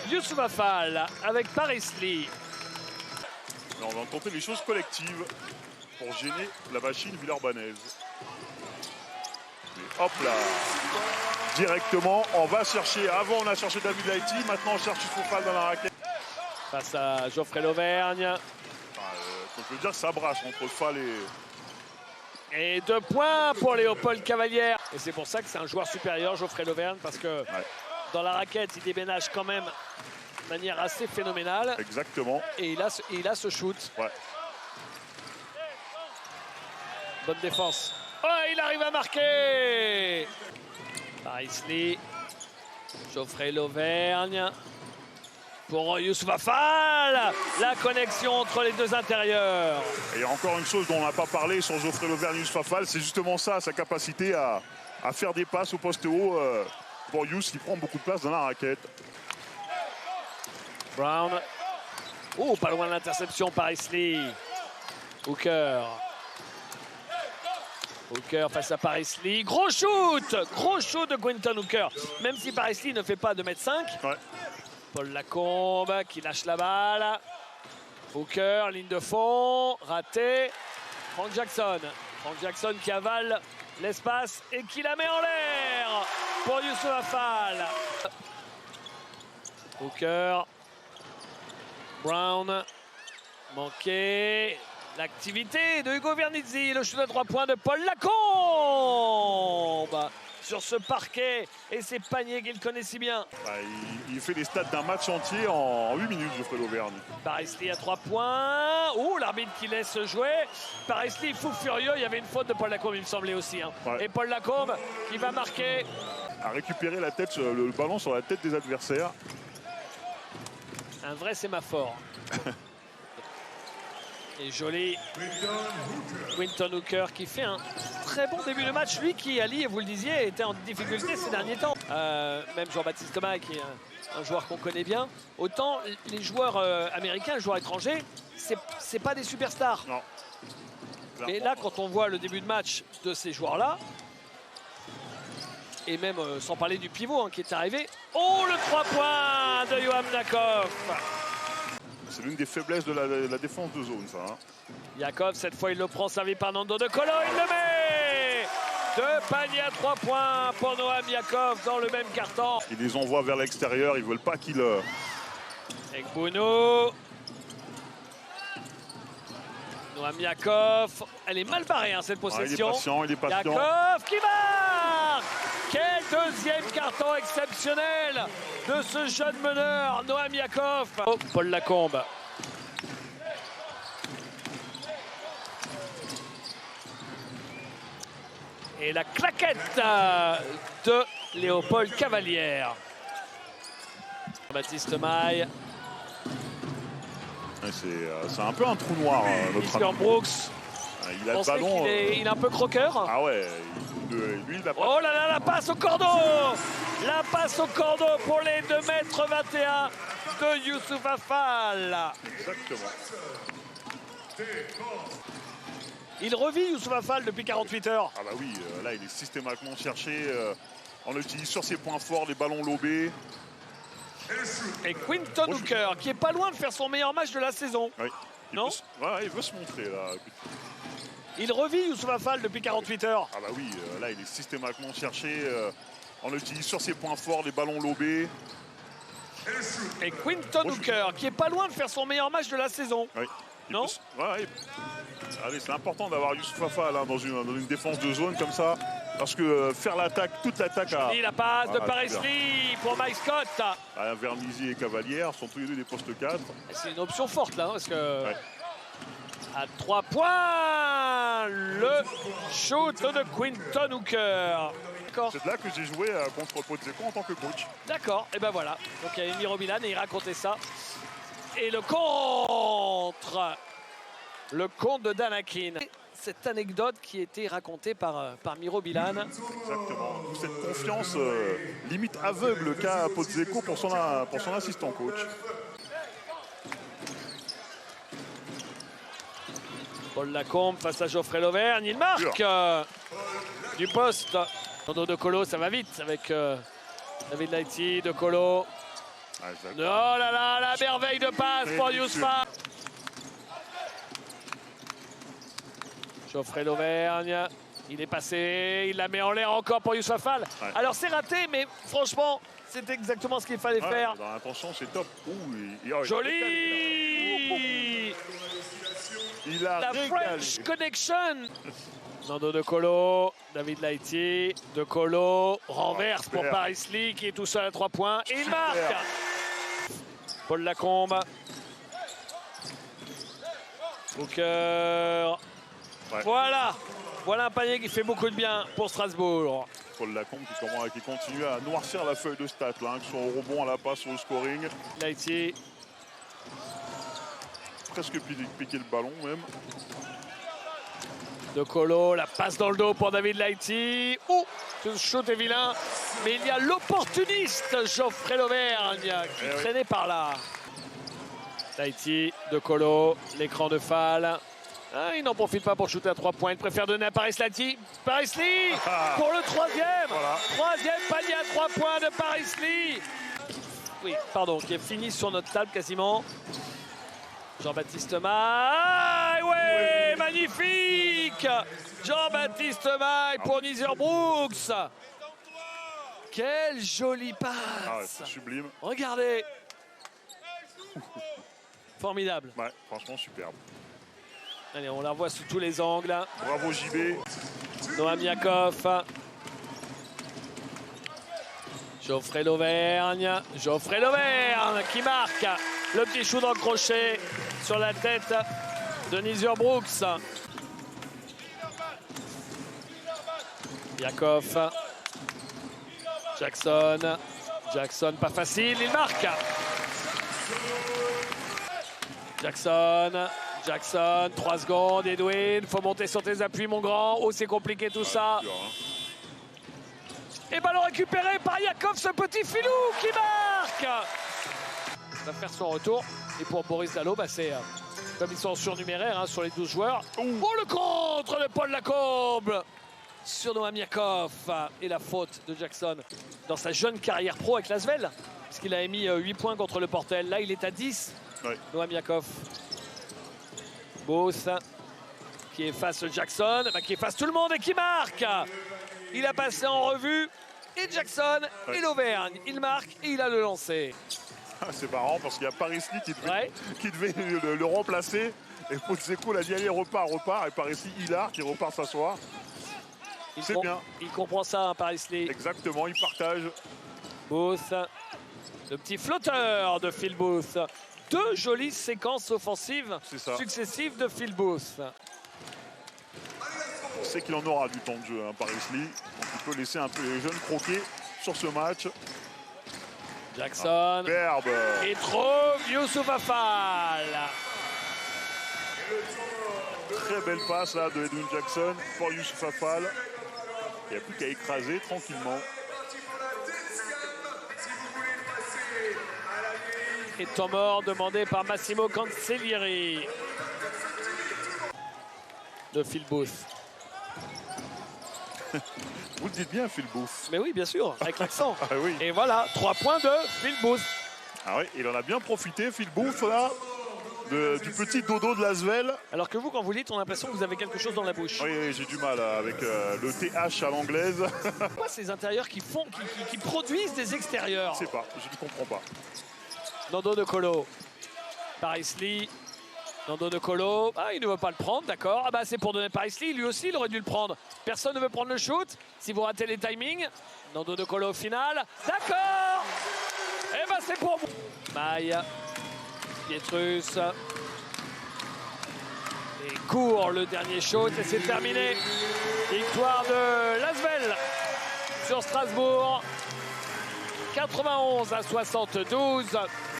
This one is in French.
Youssouf Afal avec Paris Lee. On va tenter les choses collectives pour gêner la machine villeurbannaise. Et hop là, directement, on va chercher. Avant, on a cherché David Laïti. Maintenant, on cherche Youssouf Afal dans la raquette. Face à Geoffrey Lauvergne. On peut dire que ça brasse entre Fall Et 2 points pour Léopold Cavalière. Et c'est pour ça que c'est un joueur supérieur, Geoffrey Lauvergne, parce que dans la raquette, il déménage quand même de manière assez phénoménale. Exactement. Et il a ce shoot. Ouais. Bonne défense. Oh, il arrive à marquer. Paris Lee. Geoffrey Lauvergne. Pour Youssouf Afal, la connexion entre les deux intérieurs. Et encore une chose dont on n'a pas parlé sur Geoffrey Lauvergne et Youssouf Afal, c'est justement ça, sa capacité à faire des passes au poste haut pour Youss qui prend beaucoup de place dans la raquette. Brown. Oh, pas loin de l'interception, Paris Lee. Hooker. Hooker face à Paris Lee. Gros shoot de Quinton Hooker. Même si Paris Lee ne fait pas 2,5 m. Ouais. Paul Lacombe qui lâche la balle. Hooker, ligne de fond, raté. Frank Jackson qui avale l'espace et qui la met en l'air pour Youssouf Afal. Hooker. Brown. Manqué. L'activité de Hugo Vernizzi. Le shoot à 3 points de Paul Lacombe. Sur ce parquet et ces paniers qu'il connaît si bien. Il fait les stats d'un match entier en 8 minutes, Geoffrey Lauvergne. Paris Lee à 3 points. Oh, l'arbitre qui laisse jouer. Paris Lee fou furieux. Il y avait une faute de Paul Lacombe, il me semblait aussi. Ouais. Et Paul Lacombe qui va marquer. A récupérer la tête, le ballon sur la tête des adversaires. Un vrai sémaphore. Et joli Quinton Hooker qui fait un très bon début de match. Lui qui, Ali, vous le disiez, était en difficulté ces derniers temps. Même Jean-Baptiste Maille, qui est un joueur qu'on connaît bien. Autant les joueurs américains, les joueurs étrangers, c'est pas des superstars. Non. Mais là, quand on voit le début de match de ces joueurs-là, et même sans parler du pivot qui est arrivé. Oh, le 3 points de Yoam Yakov. C'est l'une des faiblesses de la défense de zone, ça. Yakov, cette fois, il le prend, servi par Nando De Colo. Il le met. 2 paniers à 3 points pour Noam Yakov dans le même carton. Ils les envoient vers l'extérieur, ils ne veulent pas qu'il... Ekbounou. Noam Yakov. Elle est mal barrée, cette possession. Il est patient. Yakov qui marque. Quel deuxième carton exceptionnel de ce jeune meneur, Noam Yakov. Oh, Paul Lacombe. Et la claquette de Léopold Cavalière. Baptiste Maille. C'est un peu un trou noir, notre Christian Brooks. Il a le ballon. Il est un peu croqueur. Ah ouais, lui, il a pas... Oh là là, la passe au cordeau. La passe au cordeau pour les 2,21 m de Youssouf Afal. Exactement. Il revit Youssouf Afal depuis 48 heures. Ah bah oui, là il est systématiquement cherché. On l'utilise sur ses points forts, les ballons lobés. Et Quinton Hooker qui est pas loin de faire son meilleur match de la saison. Oui. Non ? Il veut se montrer là. Il revit Youssouf Afal depuis 48 heures. Ah bah oui, là il est systématiquement cherché. On l'utilise sur ses points forts, les ballons lobés. Et Quinton Hooker qui est pas loin de faire son meilleur match de la saison. Oui. Non ? Allez, c'est important d'avoir Youssouf Afal dans une défense de zone comme ça. Parce que faire l'attaque, toute l'attaque à... Et la passe de Paris Lee pour Mike Scott. Vernizzi et Cavalière sont tous les deux des postes 4. C'est une option forte là, parce que... Ouais. À 3 points, le shoot de Quinton Hooker. C'est de là que j'ai joué contre Pozzecco en tant que coach. D'accord, et ben voilà. Donc il y a Miro Bilan et il racontait ça. Et le contre de Danakin. Cette anecdote qui a été racontée par Miro Bilan. Exactement. Cette confiance limite aveugle qu'a Pozzecco pour son assistant coach. Paul Lacombe face à Geoffrey Lauvergne. Il marque du poste. Nando De Colo, ça va vite avec David Laïti, De Colo. Ah, oh là là, la merveille de passe pour Yousfa. Geoffrey Lauvergne, il est passé, il la met en l'air encore pour Youssouf Fall. Ouais. Alors c'est raté, mais franchement, c'est exactement ce qu'il fallait faire. Dans l'intention, c'est top. Joli. Il a la French Connection. Nando De Colo, David Laïti, De Colo, renverse pour Paris Lee qui est tout seul à 3 points. Et il marque. Paul Lacombe. Booker. Ouais. Voilà un panier qui fait beaucoup de bien pour Strasbourg. Paul Lacombe qui continue à noircir la feuille de stats, là, que ce soit au rebond, à la passe, au scoring. Laïti. Presque piquer le ballon même. De Colo, la passe dans le dos pour David Laïti. Ce shoot est vilain, mais il y a l'opportuniste Geoffrey Lauvergne qui traînait par là. Laïti, De Colo, l'écran de Fall. Il n'en profite pas pour shooter à 3 points. Il préfère donner à Paris Lee. Paris Lee pour le 3e. Voilà. 3e panier à 3 points de Paris Lee. Oui, pardon, qui est fini sur notre table quasiment. Jean-Baptiste Maille. Ouais, magnifique. Jean-Baptiste Maille pour Nysier Brooks. Quelle jolie passe. C'est sublime. Regardez. Formidable. Ouais, franchement superbe. Allez, on la revoit sous tous les angles. Bravo JB. Noam Yakov. Geoffrey Lauvergne. Geoffrey Lauvergne qui marque le petit shoot dans le crochet sur la tête de Nysier Brooks. Yakov. Jackson. Jackson, pas facile, il marque. Jackson. Jackson, 3 secondes, Edwin, faut monter sur tes appuis mon grand. Oh, c'est compliqué tout ça. Et ballon récupéré par Yakov, ce petit filou qui marque. Il va faire son retour. Et pour Boris Dalot, c'est comme ils sont surnuméraires sur les 12 joueurs. Oh, le contre de Paul Lacombe sur Noam Yakov. Et la faute de Jackson dans sa jeune carrière pro avec l'Asvel. Parce qu'il a mis 8 points contre le Portel. Là, il est à 10. Ouais. Noam Yakov. Booth qui efface Jackson, qui efface tout le monde et qui marque. Il a passé en revue et Jackson et l'Auvergne. Il marque et il a le lancé. C'est marrant parce qu'il y a Paris Lee qui devait le remplacer. Et Potseko l'a dit allez repart. Et Paris Lee Hilar qui repart s'asseoir. C'est bien. Il comprend ça, Paris Lee. Exactement, il partage. Booth, le petit flotteur de Phil Booth. 2 jolies séquences offensives successives de Phil Booth. On sait qu'il en aura du temps de jeu, Paris Lee. Donc il peut laisser un peu les jeunes croquer sur ce match. Jackson. Et trouve Youssouf Fall. Très belle passe là de Edwin Jackson pour Youssouf Fall. Il n'y a plus qu'à écraser tranquillement. Et temps mort demandé par Massimo Cancellieri de Phil Booth. Vous le dites bien, Phil Booth. Mais oui, bien sûr, avec l'accent. Oui. Et voilà, 3 points de Phil Booth. Ah oui, il en a bien profité, Phil Booth, là, du petit dodo de l'Asvel. Alors que vous, quand vous dites, on a l'impression que vous avez quelque chose dans la bouche. Oui, j'ai du mal avec le TH à l'anglaise. Pourquoi ces intérieurs qui produisent des extérieurs? Je sais pas, je ne comprends pas. Nando De Colo. Paris Lee. Nando De Colo. Il ne veut pas le prendre, d'accord. C'est pour donner à Paris Lee. Lui aussi, il aurait dû le prendre. Personne ne veut prendre le shoot. Si vous ratez les timings. Nando De Colo au final. D'accord. C'est pour vous. Maille. Pietrus. Et court le dernier shoot. Et c'est terminé. Victoire de l'Asvel sur Strasbourg. 91 à 72.